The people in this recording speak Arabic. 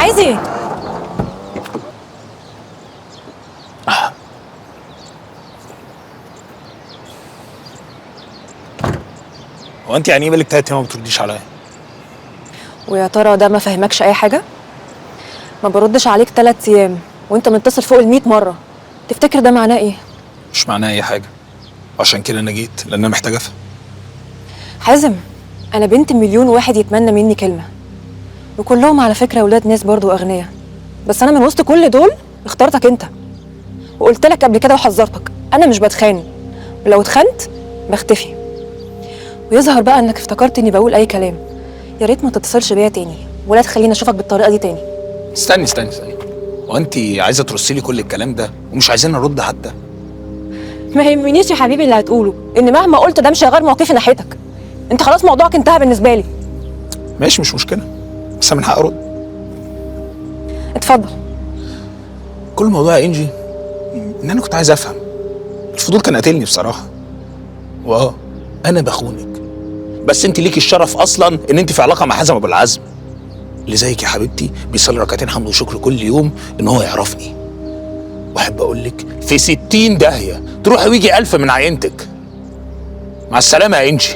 عايز ايه؟ هو انت يعني ايه بالك 3 ايام ما بترديش عليا؟ ويا ترى ده ما فهمكش اي حاجه؟ ما بردش عليك 3 ايام وانت متصل فوق ال100 مره، تفتكر ده معناه ايه؟ مش معناه اي حاجه، عشان كده انا جيت لان انا محتاج افهم. حازم، انا بنت مليون واحد يتمنى مني كلمه، وكلهم على فكره ولاد ناس برضو اغنياء، بس انا من وسط كل دول اخترتك انت، وقلت لك قبل كده وحذرتك انا مش بتخان، ولو اتخنت بختفي. ويظهر بقى انك افتكرت اني بقول اي كلام. يا ريت ما تتصلش بيا تاني ولا تخليني اشوفك بالطريقه دي تاني. استني. هو انت عايزه ترصي لي كل الكلام ده ومش عايزين نرد حتى؟ ما يهمنيش يا حبيبي اللي هتقوله، ان مهما قلت ده مش هيغير موقفي ناحيتك. انت خلاص موضوعك انتهى بالنسبه لي. ماشي مش مشكله، بس من حق ارد. اتفضل. كل موضوع يا انجي ان انا كنت عايز افهم، الفضول كان قاتلني بصراحه. انا بخونك، بس انت ليكي الشرف اصلا ان انت في علاقه مع حازم ابو العزم اللي زيك يا حبيبتي، بيصلي ركعتين حمد وشكر كل يوم ان هو يعرفني. واحب اقول لك في 60 داهيه تروحي ويجي 1000 من عينتك. مع السلامه يا انجي.